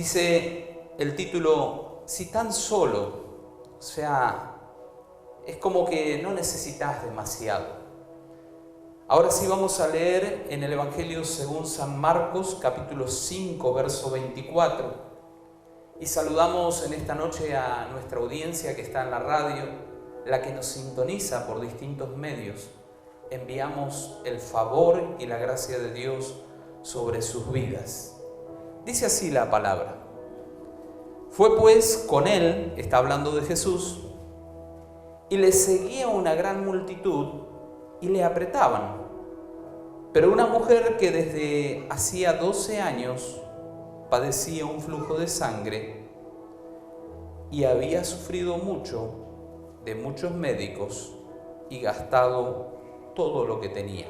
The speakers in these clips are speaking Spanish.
Dice el título, si tan solo, o sea, es como que no necesitas demasiado. Ahora sí vamos a leer en el Evangelio según San Marcos, capítulo 5, verso 24. Y saludamos en esta noche a nuestra audiencia que está en la radio, la que nos sintoniza por distintos medios. Enviamos el favor y la gracia de Dios sobre sus vidas. Dice así la palabra. Fue pues con él, está hablando de Jesús, y le seguía una gran multitud y le apretaban. Pero una mujer que desde hacía 12 años padecía un flujo de sangre y había sufrido mucho de muchos médicos y gastado todo lo que tenía.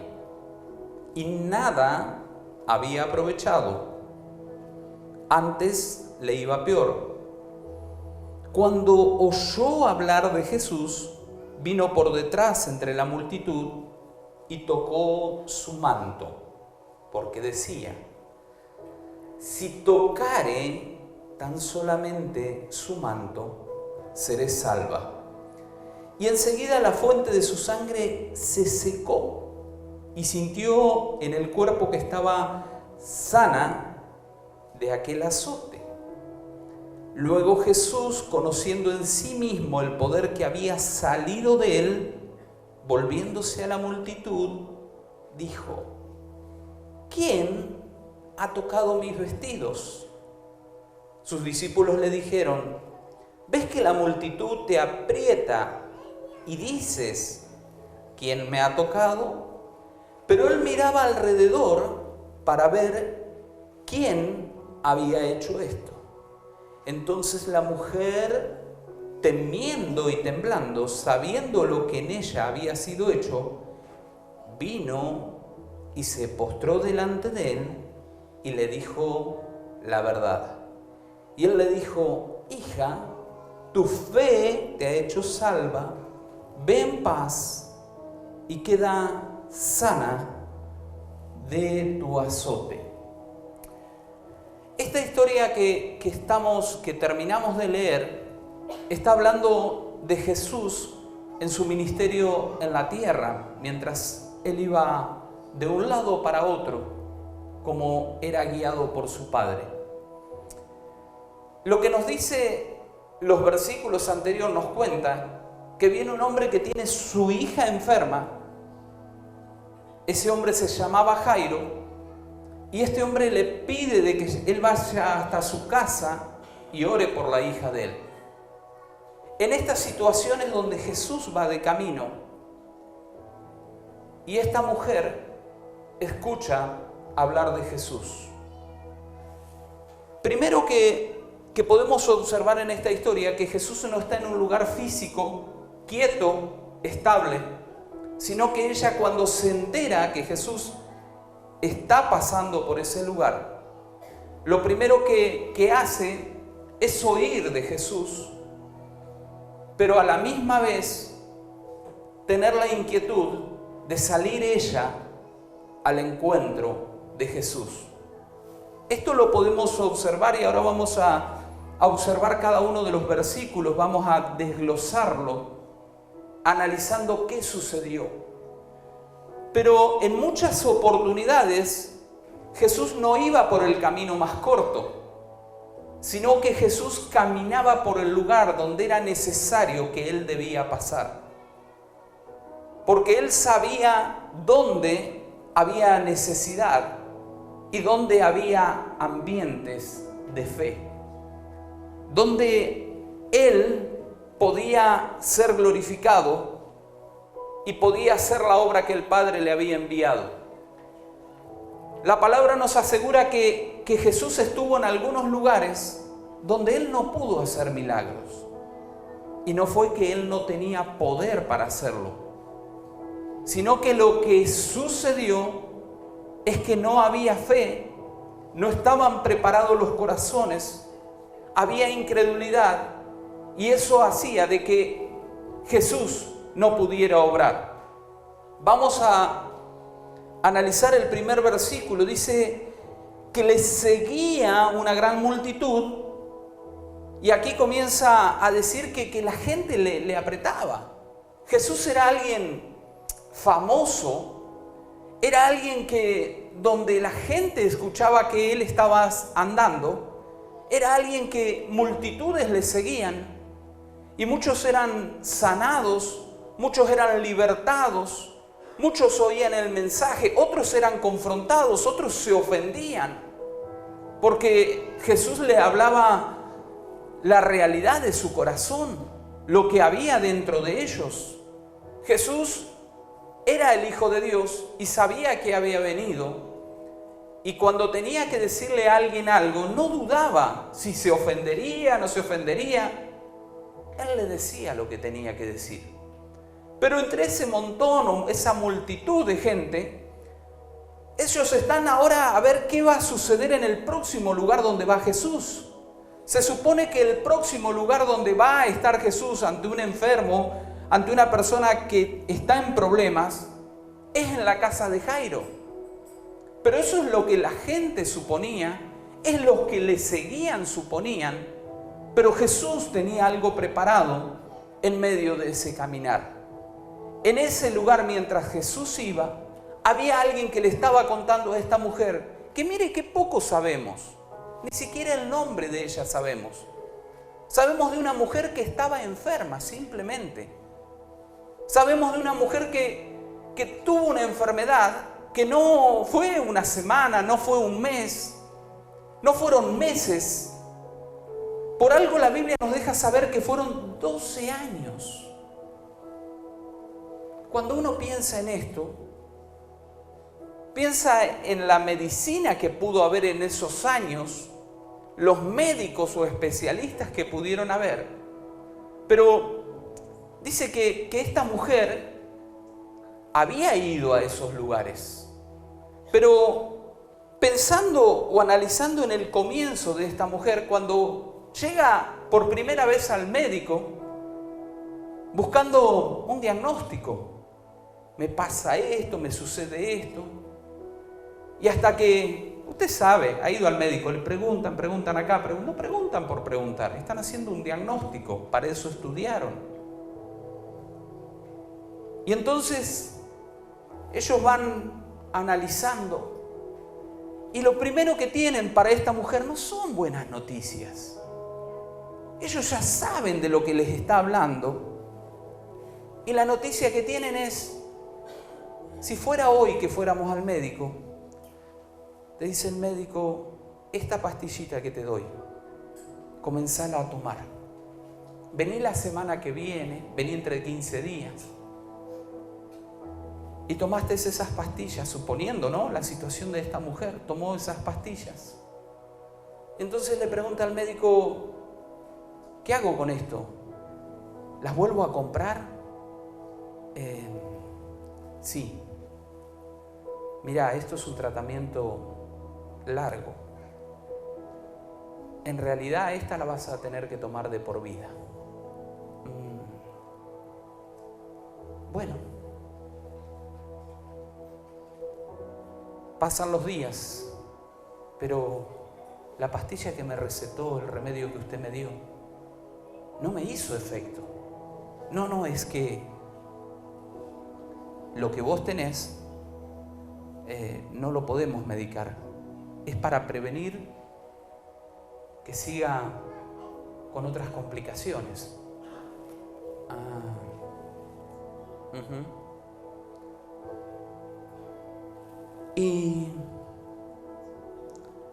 Y nada había aprovechado. Antes le iba peor. Cuando oyó hablar de Jesús, vino por detrás entre la multitud y tocó su manto, porque decía, si tocare tan solamente su manto, seré salva. Y enseguida la fuente de su sangre se secó y sintió en el cuerpo que estaba sana de aquel azote. Luego Jesús, conociendo en sí mismo el poder que había salido de él, volviéndose a la multitud, dijo, ¿quién ha tocado mis vestidos? Sus discípulos le dijeron, ¿ves que la multitud te aprieta y dices, ¿quién me ha tocado? Pero él miraba alrededor para ver quién había hecho esto. Entonces la mujer, temiendo y temblando, sabiendo lo que en ella había sido hecho, vino y se postró delante de él y le dijo la verdad. Y él le dijo, hija, tu fe te ha hecho salva, ve en paz y queda sana de tu azote. Esta historia que terminamos de leer está hablando de Jesús en su ministerio en la tierra, mientras él iba de un lado para otro, como era guiado por su Padre. Lo que nos dice los versículos anteriores nos cuenta que viene un hombre que tiene su hija enferma. Ese hombre se llamaba Jairo. Y este hombre le pide de que él vaya hasta su casa y ore por la hija de él. En estas situaciones donde Jesús va de camino y esta mujer escucha hablar de Jesús. Primero que podemos observar en esta historia que Jesús no está en un lugar físico, quieto, estable, sino que ella cuando se entera que Jesús está pasando por ese lugar, lo primero que hace es oír de Jesús, pero a la misma vez tener la inquietud de salir ella al encuentro de Jesús. Esto lo podemos observar y ahora vamos a observar cada uno de los versículos, vamos a desglosarlo, analizando qué sucedió. Pero en muchas oportunidades Jesús no iba por el camino más corto, sino que Jesús caminaba por el lugar donde era necesario que él debía pasar. Porque él sabía dónde había necesidad y dónde había ambientes de fe, donde él podía ser glorificado y podía hacer la obra que el Padre le había enviado. La palabra nos asegura que Jesús estuvo en algunos lugares donde Él no pudo hacer milagros. Y no fue que Él no tenía poder para hacerlo, sino que lo que sucedió es que no había fe, no estaban preparados los corazones, había incredulidad, y eso hacía de que Jesús no pudiera obrar. Vamos a analizar el primer versículo. Dice que le seguía una gran multitud, y aquí comienza a decir que la gente le apretaba. Jesús era alguien famoso, era alguien que donde la gente escuchaba que él estaba andando, era alguien que multitudes le seguían, y muchos eran sanados, muchos eran libertados, muchos oían el mensaje, otros eran confrontados, otros se ofendían, porque Jesús le hablaba la realidad de su corazón, lo que había dentro de ellos. Jesús era el Hijo de Dios y sabía que había venido, y cuando tenía que decirle a alguien algo, no dudaba si se ofendería, no se ofendería. Él le decía lo que tenía que decir. Pero entre ese montón, esa multitud de gente, ellos están ahora a ver qué va a suceder en el próximo lugar donde va Jesús. Se supone que el próximo lugar donde va a estar Jesús ante un enfermo, ante una persona que está en problemas, es en la casa de Jairo. Pero eso es lo que la gente suponía, es lo que le seguían suponían, pero Jesús tenía algo preparado en medio de ese caminar. En ese lugar, mientras Jesús iba, había alguien que le estaba contando a esta mujer que mire qué poco sabemos, ni siquiera el nombre de ella sabemos. Sabemos de una mujer que estaba enferma, simplemente. Sabemos de una mujer que tuvo una enfermedad que no fue una semana, no fue un mes, no fueron meses. Por algo la Biblia nos deja saber que fueron 12 años. Cuando uno piensa en esto, piensa en la medicina que pudo haber en esos años, los médicos o especialistas que pudieron haber. Pero dice que esta mujer había ido a esos lugares. Pero pensando o analizando en el comienzo de esta mujer, cuando llega por primera vez al médico, buscando un diagnóstico, me pasa esto, me sucede esto, y hasta que, usted sabe, ha ido al médico, le preguntan acá, no preguntan por preguntar, están haciendo un diagnóstico, para eso estudiaron. Y entonces ellos van analizando, y lo primero que tienen para esta mujer no son buenas noticias. Ellos ya saben de lo que les está hablando, y la noticia que tienen es: si fuera hoy que fuéramos al médico, te dice el médico, esta pastillita que te doy, comenzala a tomar. Vení la semana que viene, vení entre 15 días. Y tomaste esas pastillas, suponiendo, ¿no?, la situación de esta mujer, tomó esas pastillas. Entonces le pregunta al médico, ¿qué hago con esto? ¿Las vuelvo a comprar? Sí. Mira, esto es un tratamiento largo. En realidad esta la vas a tener que tomar de por vida. Bueno, pasan los días, pero la pastilla que me recetó, el remedio que usted me dio, no me hizo efecto. No, es que lo que vos tenés no lo podemos medicar. Es para prevenir que siga con otras complicaciones. Y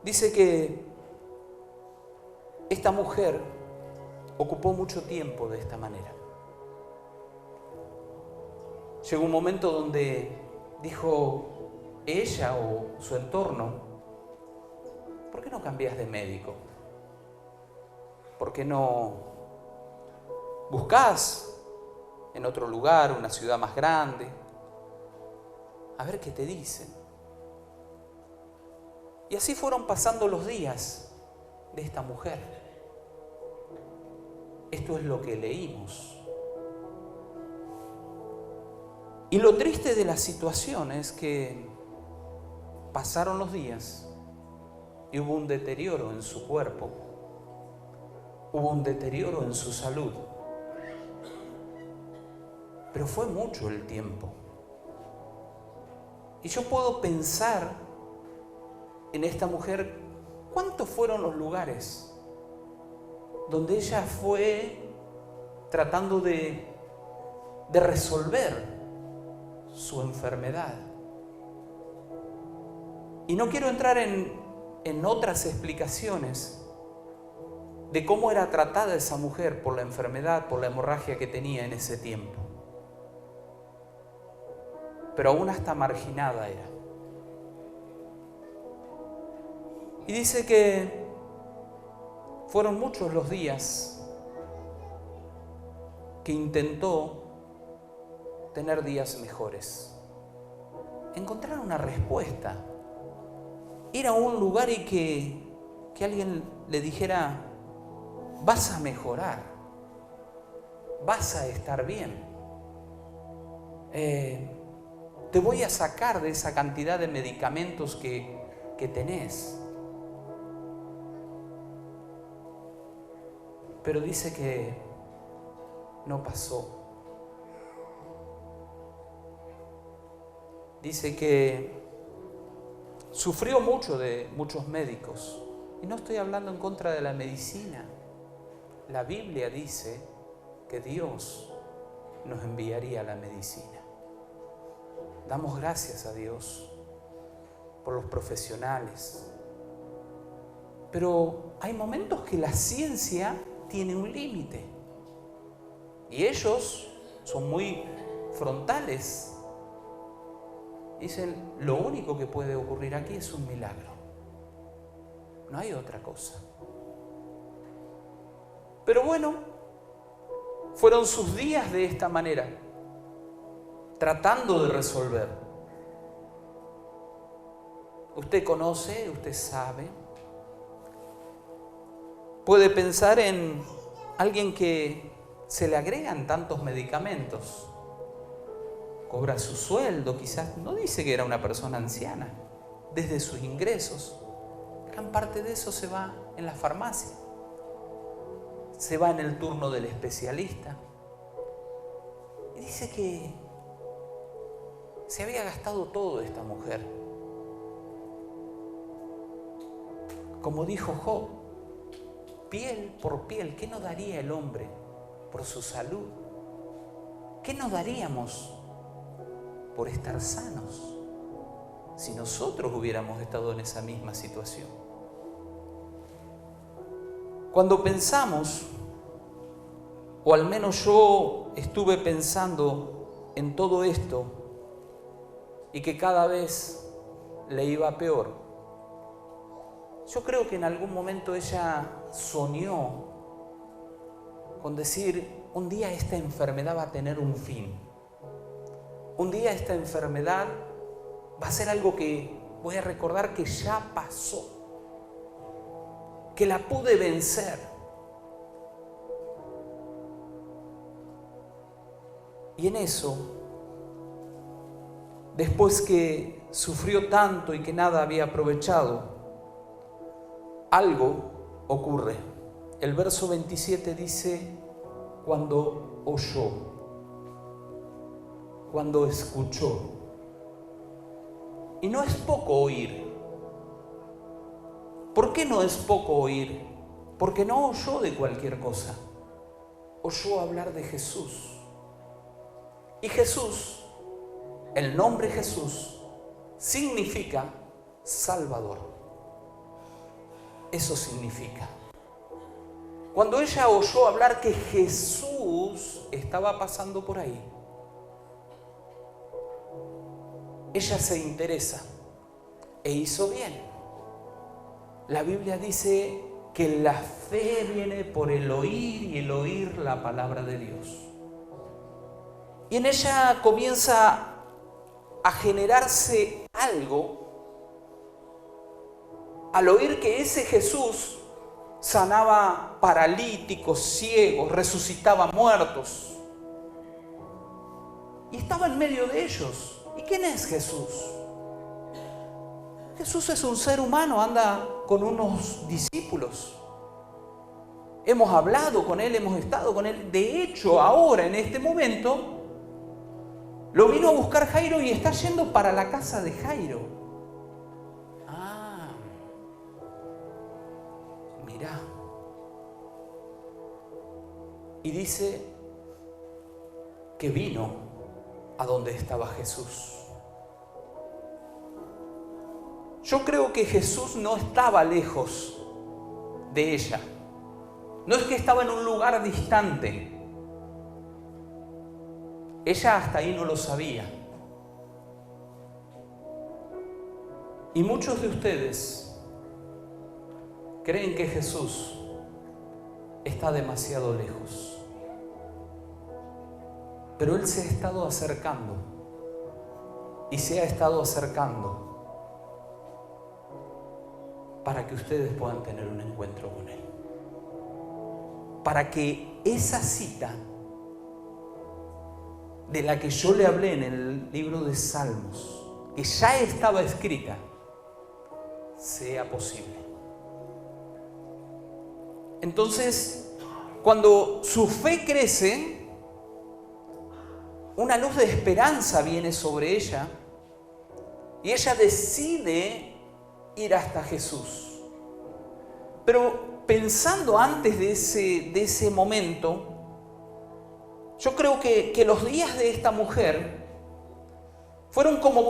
dice que esta mujer ocupó mucho tiempo de esta manera. Llegó un momento donde dijo ella o su entorno, ¿por qué no cambias de médico? ¿Por qué no buscás en otro lugar, una ciudad más grande? A ver qué te dicen. Y así fueron pasando los días de esta mujer. Esto es lo que leímos. Y lo triste de la situación es que pasaron los días y hubo un deterioro en su cuerpo, hubo un deterioro en su salud. Pero fue mucho el tiempo. Y yo puedo pensar en esta mujer, ¿cuántos fueron los lugares donde ella fue tratando de resolver su enfermedad? Y no quiero entrar en otras explicaciones de cómo era tratada esa mujer por la enfermedad, por la hemorragia que tenía en ese tiempo. Pero aún hasta marginada era. Y dice que fueron muchos los días que intentó tener días mejores, encontrar una respuesta, ir a un lugar y que alguien le dijera: vas a mejorar, vas a estar bien, te voy a sacar de esa cantidad de medicamentos que tenés. Pero dice que no pasó. Dice que sufrió mucho de muchos médicos. Y no estoy hablando en contra de la medicina. La Biblia dice que Dios nos enviaría la medicina. Damos gracias a Dios por los profesionales. Pero hay momentos que la ciencia tiene un límite. Y ellos son muy frontales. Dicen, lo único que puede ocurrir aquí es un milagro. No hay otra cosa. Pero bueno, fueron sus días de esta manera, tratando de resolver. Usted conoce, usted sabe. Puede pensar en alguien que se le agregan tantos medicamentos. Cobra su sueldo, quizás no dice que era una persona anciana, desde sus ingresos. Gran parte de eso se va en la farmacia, se va en el turno del especialista. Y dice que se había gastado todo esta mujer. Como dijo Job, piel por piel, ¿qué nos daría el hombre por su salud? ¿Qué nos daríamos por estar sanos si nosotros hubiéramos estado en esa misma situación? Cuando pensamos, o al menos yo estuve pensando en todo esto y que cada vez le iba peor, yo creo que en algún momento ella soñó con decir: un día esta enfermedad va a tener un fin. Un día esta enfermedad va a ser algo que voy a recordar que ya pasó, que la pude vencer. Y en eso, después que sufrió tanto y que nada había aprovechado, algo ocurre. El verso 27 dice: cuando oyó, cuando escuchó. Y no es poco oír. ¿Por qué no es poco oír? Porque no oyó de cualquier cosa. Oyó hablar de Jesús. Y Jesús, el nombre Jesús, significa Salvador. Eso significa. Cuando ella oyó hablar que Jesús estaba pasando por ahí, ella se interesa e hizo bien. La Biblia dice que la fe viene por el oír y el oír la palabra de Dios. Y en ella comienza a generarse algo al oír que ese Jesús sanaba paralíticos, ciegos, resucitaba muertos. Y estaba en medio de ellos. ¿Y quién es Jesús? Jesús es un ser humano, anda con unos discípulos. Hemos hablado con Él, hemos estado con Él. De hecho, ahora, en este momento, lo vino a buscar Jairo y está yendo para la casa de Jairo. Ah, mirá. Y dice que vino a donde estaba Jesús. Yo creo que Jesús no estaba lejos de ella. No es que estaba en un lugar distante. Ella hasta ahí no lo sabía. Y muchos de ustedes creen que Jesús está demasiado lejos. Pero Él se ha estado acercando y se ha estado acercando para que ustedes puedan tener un encuentro con Él. Para que esa cita de la que yo le hablé en el libro de Salmos, que ya estaba escrita, sea posible. Entonces, cuando su fe crece, una luz de esperanza viene sobre ella y ella decide ir hasta Jesús. Pero pensando antes de ese momento, yo creo que los días de esta mujer fueron como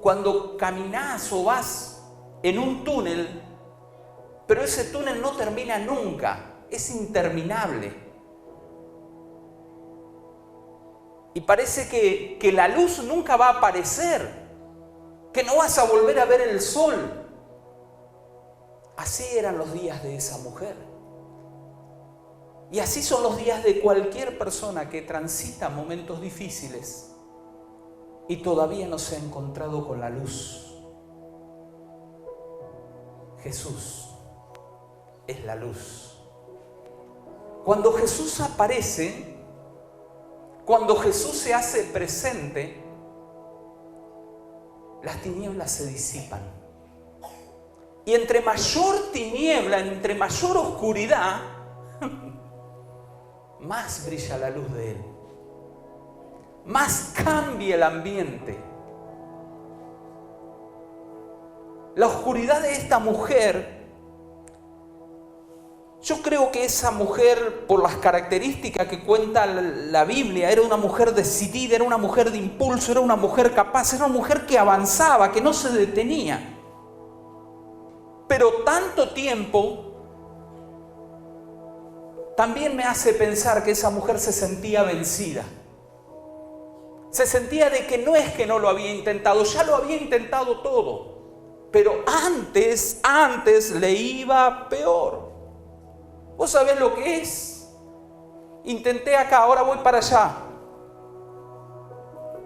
cuando caminás o vas en un túnel, pero ese túnel no termina nunca, es interminable. Y parece que la luz nunca va a aparecer, que no vas a volver a ver el sol. Así eran los días de esa mujer. Y así son los días de cualquier persona que transita momentos difíciles y todavía no se ha encontrado con la luz. Jesús es la luz. Cuando Jesús aparece, cuando Jesús se hace presente, las tinieblas se disipan. Y entre mayor tiniebla, entre mayor oscuridad, más brilla la luz de Él. Más cambia el ambiente. La oscuridad de esta mujer, yo creo que esa mujer, por las características que cuenta la Biblia, era una mujer decidida, era una mujer de impulso, era una mujer capaz, era una mujer que avanzaba, que no se detenía. Pero tanto tiempo también me hace pensar que esa mujer se sentía vencida. Se sentía de que no es que no lo había intentado, ya lo había intentado todo. Pero antes le iba peor. ¿Vos sabés lo que es? Intenté acá, ahora voy para allá.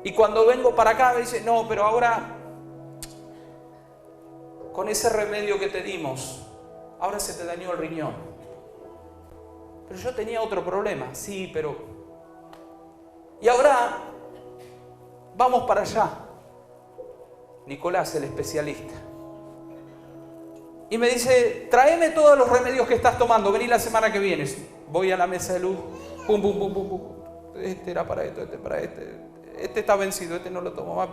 Y cuando vengo para acá me dice, no, pero ahora con ese remedio que te dimos, ahora se te dañó el riñón. Pero yo tenía otro problema, sí, pero... Y ahora vamos para allá. Nicolás, el especialista. Y me dice, tráeme todos los remedios que estás tomando, vení la semana que viene. Voy a la mesa de luz, pum, pum, pum, pum, pum. Este era para esto, este para este está vencido, este no lo tomo más.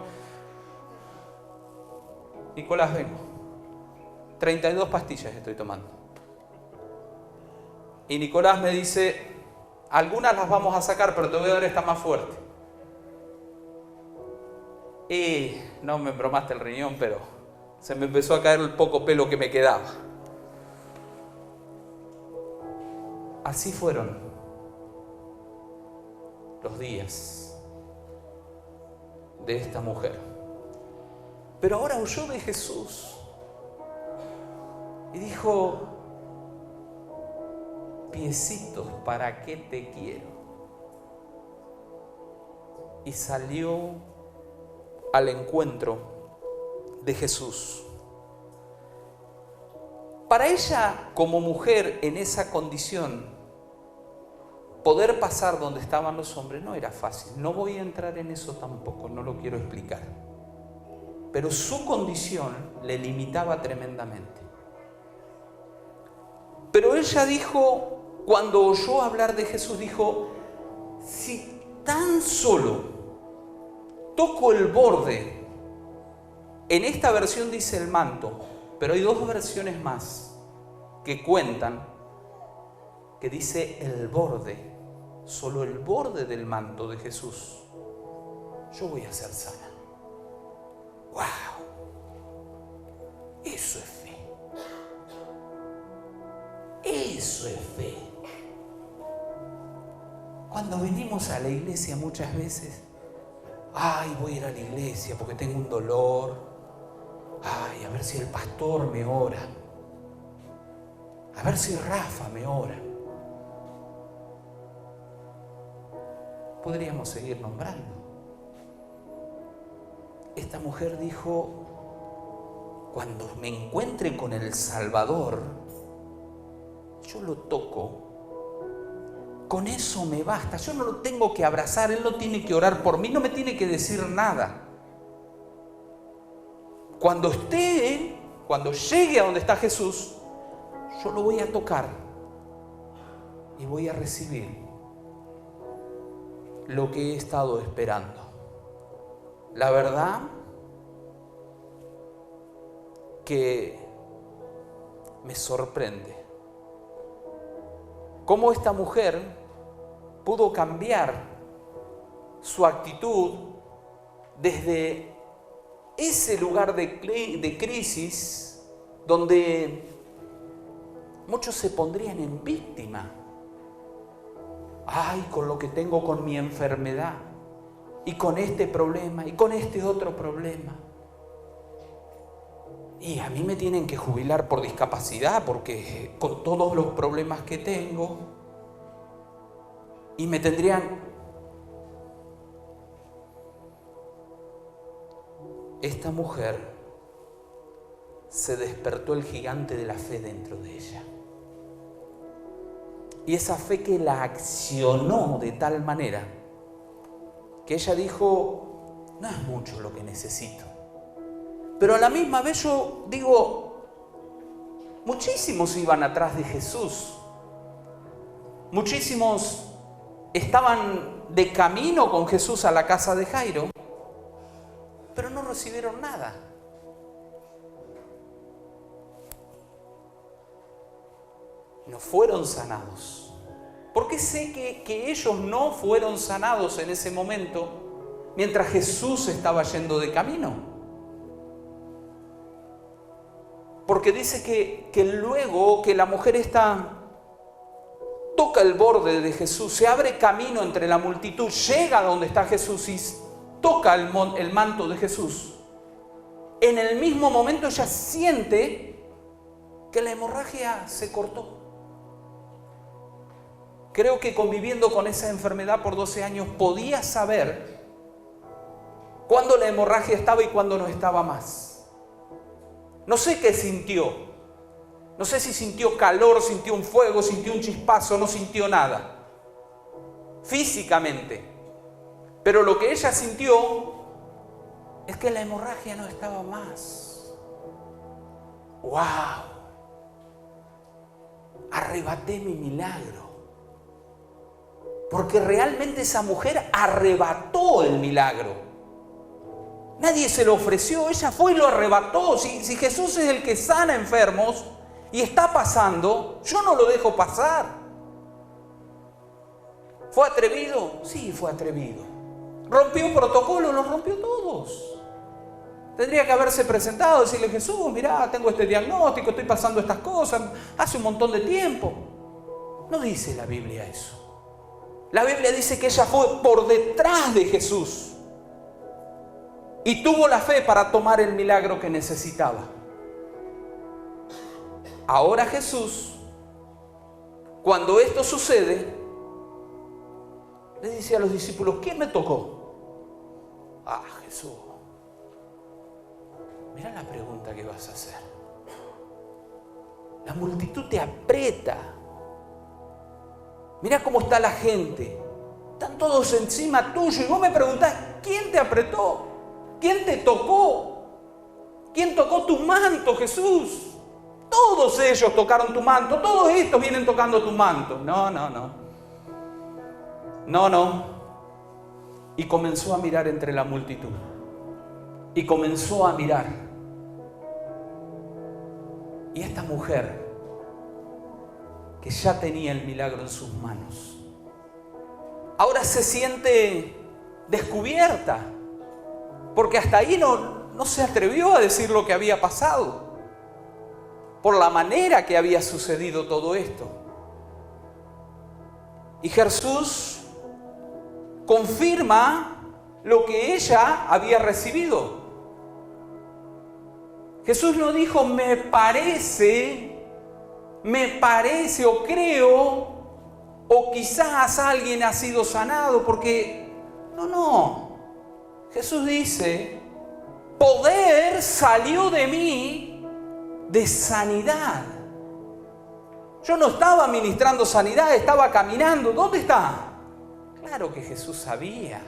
Nicolás, vengo. 32 pastillas estoy tomando. Y Nicolás me dice, algunas las vamos a sacar, pero te voy a dar esta más fuerte. Y no me bromaste el riñón, pero se me empezó a caer el poco pelo que me quedaba. Así fueron los días de esta mujer. Pero ahora huyó de Jesús y dijo, piecitos, ¿para qué te quiero? Y salió al encuentro de Jesús. Para ella, como mujer en esa condición, poder pasar donde estaban los hombres no era fácil. No voy a entrar en eso tampoco, no lo quiero explicar. pero su condición le limitaba tremendamente. Pero ella dijo, cuando oyó hablar de Jesús, dijo, si tan solo toco el borde, en esta versión dice el manto, pero hay dos versiones más que cuentan, que dice el borde, solo el borde del manto de Jesús, yo voy a ser sana. ¡Wow! Eso es fe. Eso es fe. Cuando venimos a la iglesia muchas veces, ay, voy a ir a la iglesia porque tengo un dolor. Ay, a ver si el pastor me ora. A ver si Rafa me ora. Podríamos seguir nombrando. Esta mujer dijo, cuando me encuentre con el Salvador, yo lo toco. Con eso me basta. Yo no lo tengo que abrazar, Él no tiene que orar por mí, no me tiene que decir nada. Cuando llegue a donde está Jesús, yo lo voy a tocar y voy a recibir lo que he estado esperando. La verdad que me sorprende cómo esta mujer pudo cambiar su actitud desde ese lugar de crisis donde muchos se pondrían en víctima. Ay, con lo que tengo con mi enfermedad, y con este problema, y con este otro problema. Y a mí me tienen que jubilar por discapacidad, porque con todos los problemas que tengo, y me tendrían... Esta mujer se despertó el gigante de la fe dentro de ella. Y esa fe que la accionó de tal manera que ella dijo, no es mucho lo que necesito. Pero a la misma vez yo digo, muchísimos iban atrás de Jesús. Muchísimos estaban de camino con Jesús a la casa de Jairo, pero no recibieron nada. No fueron sanados. ¿Por qué sé que ellos no fueron sanados en ese momento mientras Jesús estaba yendo de camino? Porque dice que luego que la mujer toca el borde de Jesús, se abre camino entre la multitud, llega a donde está Jesús y toca el manto de Jesús. En el mismo momento ella siente que la hemorragia se cortó. Creo que conviviendo con esa enfermedad por 12 años podía saber cuándo la hemorragia estaba y cuándo no estaba más. No sé qué sintió. No sé si sintió calor, sintió un fuego, sintió un chispazo, no sintió nada. Físicamente. Pero lo que ella sintió es que la hemorragia no estaba más. ¡Wow! Arrebaté mi milagro. Porque realmente esa mujer arrebató el milagro. Nadie se lo ofreció, ella fue y lo arrebató. Si Jesús es el que sana enfermos y está pasando, yo no lo dejo pasar. ¿Fue atrevido? Sí, fue atrevido. ¿Rompió protocolo? Los rompió todos. Tendría que haberse presentado, decirle, Jesús, mirá, tengo este diagnóstico, estoy pasando estas cosas, hace un montón de tiempo. No dice la Biblia eso. La Biblia dice que ella fue por detrás de Jesús y tuvo la fe para tomar el milagro que necesitaba. Ahora Jesús, cuando esto sucede, le dice a los discípulos, ¿quién me tocó? Ah, Jesús. Mira la pregunta que vas a hacer. La multitud te aprieta. Mira cómo está la gente. Están todos encima tuyo. Y vos me preguntás, ¿quién te apretó? ¿Quién te tocó? ¿Quién tocó tu manto, Jesús? Todos ellos tocaron tu manto, todos estos vienen tocando tu manto. No. Y comenzó a mirar entre la multitud. Y comenzó a mirar. Y esta mujer, que ya tenía el milagro en sus manos, ahora se siente descubierta, porque hasta ahí no se atrevió a decir lo que había pasado, por la manera que había sucedido todo esto. Y Jesús confirma lo que ella había recibido. Jesús no dijo, me parece o creo, o quizás alguien ha sido sanado, porque no. Jesús dice, poder salió de mí de sanidad. Yo no estaba ministrando sanidad, estaba caminando. ¿Dónde está? Claro que Jesús sabía.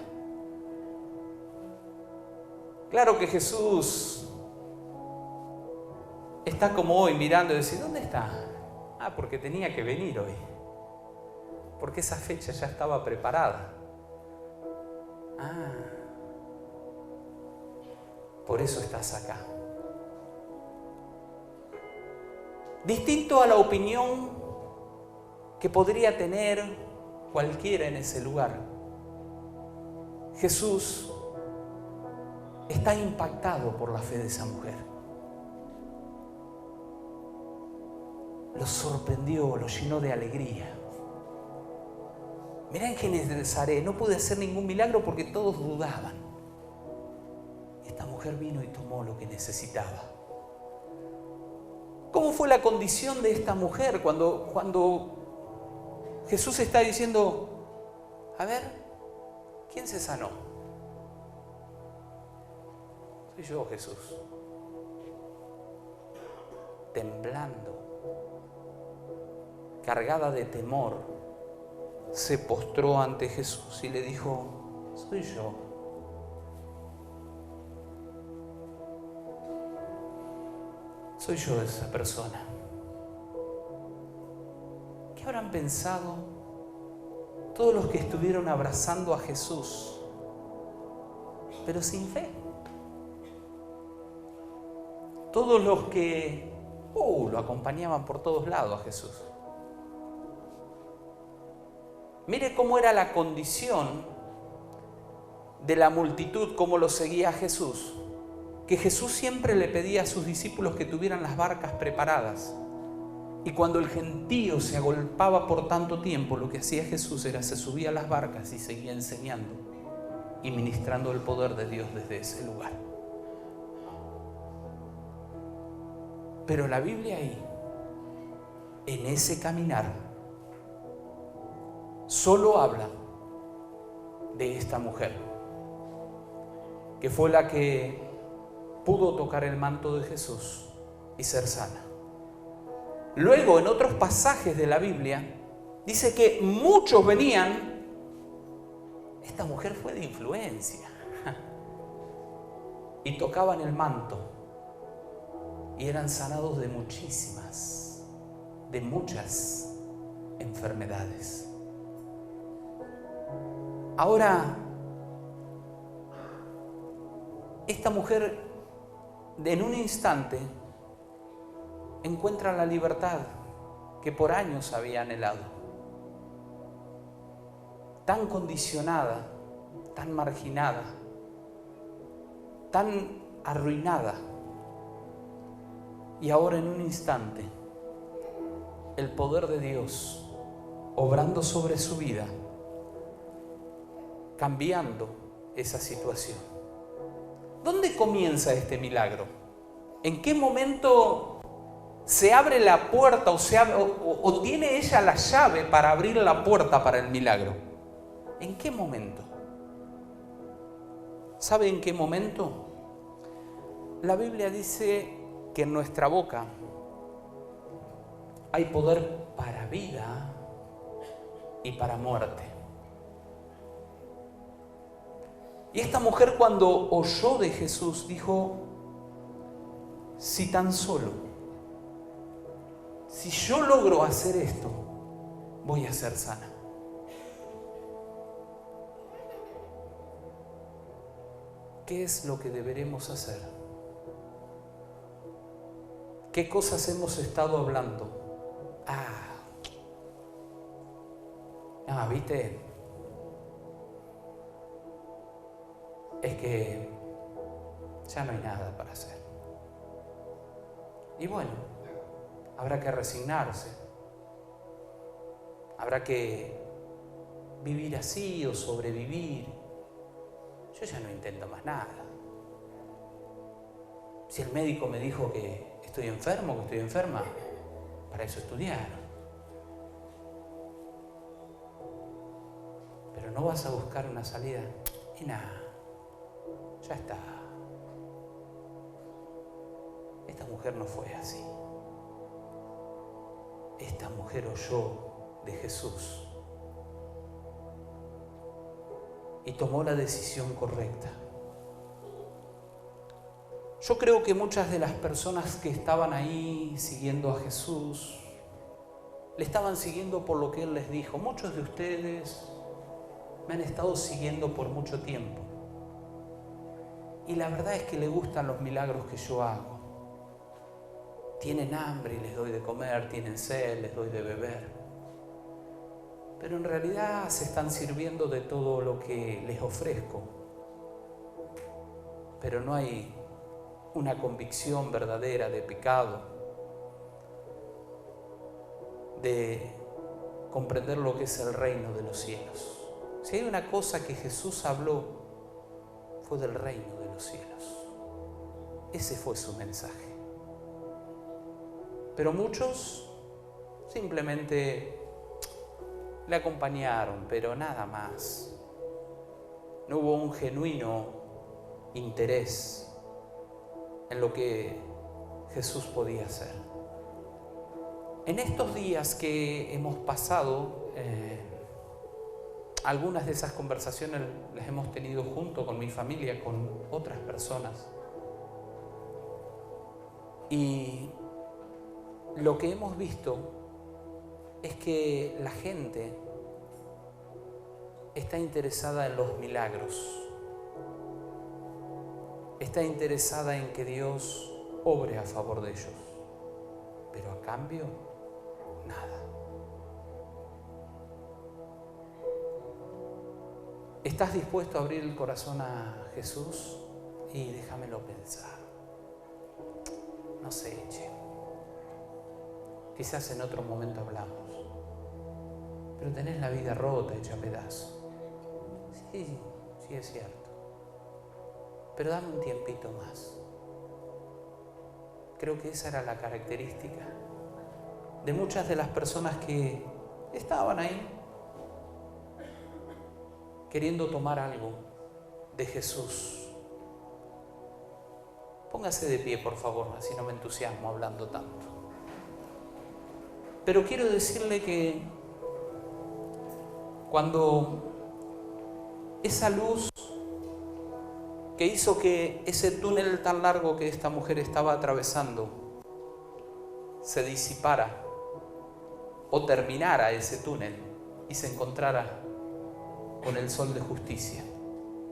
Claro que Jesús está como hoy mirando y dice, ¿dónde está? Porque tenía que venir hoy. Porque esa fecha ya estaba preparada. Por eso estás acá. Distinto a la opinión que podría tener cualquiera en ese lugar, Jesús está impactado por la fe de esa mujer. Lo sorprendió, lo llenó de alegría. Mirá en Genesaret, no pude hacer ningún milagro porque todos dudaban. Esta mujer vino y tomó lo que necesitaba. ¿Cómo fue la condición de esta mujer cuando Jesús está diciendo, a ver, ¿quién se sanó? Soy yo, Jesús. Temblando, cargada de temor, se postró ante Jesús y le dijo, soy yo. Soy yo esa persona. ¿Qué habrán pensado todos los que estuvieron abrazando a Jesús, pero sin fe? Todos los que lo acompañaban por todos lados a Jesús. Mire cómo era la condición de la multitud, cómo lo seguía a Jesús. Que Jesús siempre le pedía a sus discípulos que tuvieran las barcas preparadas. Y cuando el gentío se agolpaba por tanto tiempo, lo que hacía Jesús era se subía a las barcas y seguía enseñando y ministrando el poder de Dios desde ese lugar. Pero la Biblia ahí, en ese caminar, solo habla de esta mujer, que fue la que pudo tocar el manto de Jesús y ser sana. Luego, en otros pasajes de la Biblia, dice que muchos venían. Esta mujer fue de influencia. Y tocaban el manto. Y eran sanados de muchas enfermedades. Ahora, esta mujer en un instante encuentra la libertad que por años había anhelado. Tan condicionada, tan marginada, tan arruinada. Y ahora en un instante, el poder de Dios obrando sobre su vida, cambiando esa situación. ¿Dónde comienza este milagro? ¿En qué momento se abre la puerta o tiene ella la llave para abrir la puerta para el milagro? ¿En qué momento? ¿Sabe en qué momento? La Biblia dice que en nuestra boca hay poder para vida y para muerte. Y esta mujer, cuando oyó de Jesús, dijo, si tan solo, si yo logro hacer esto, voy a ser sana. ¿Qué es lo que deberemos hacer? ¿Qué cosas hemos estado hablando? ¿Viste? Es que ya no hay nada para hacer. Y bueno, habrá que resignarse. Habrá que vivir así o sobrevivir. Yo ya no intento más nada. Si el médico me dijo que estoy enfermo, que estoy enferma, para eso estudiaron. Pero no vas a buscar una salida. Y nada, ya está. Esta mujer no fue así. Esta mujer oyó de Jesús y tomó la decisión correcta. Yo creo que muchas de las personas que estaban ahí siguiendo a Jesús, le estaban siguiendo por lo que Él les dijo. Muchos de ustedes me han estado siguiendo por mucho tiempo. Y la verdad es que les gustan los milagros que yo hago. Tienen hambre y les doy de comer, tienen sed, les doy de beber. Pero en realidad se están sirviendo de todo lo que les ofrezco. Pero no hay una convicción verdadera de pecado, de comprender lo que es el reino de los cielos. Si hay una cosa que Jesús habló, fue del reino de los cielos. Ese fue su mensaje. Pero muchos simplemente le acompañaron, pero nada más. No hubo un genuino interés en lo que Jesús podía hacer. En estos días que hemos pasado, algunas de esas conversaciones las hemos tenido junto con mi familia, con otras personas. Y lo que hemos visto es que la gente está interesada en los milagros. Está interesada en que Dios obre a favor de ellos. Pero a cambio, nada. ¿Estás dispuesto a abrir el corazón a Jesús? Y déjamelo pensar. No sé, quizás en otro momento hablamos. Pero tenés la vida rota, hecha a pedazos. Sí, es cierto. Pero dame un tiempito más. Creo que esa era la característica de muchas de las personas que estaban ahí queriendo tomar algo de Jesús. Póngase de pie, por favor, así no me entusiasmo hablando tanto. Pero quiero decirle que cuando esa luz que hizo que ese túnel tan largo que esta mujer estaba atravesando se disipara o terminara ese túnel y se encontrara con el sol de justicia,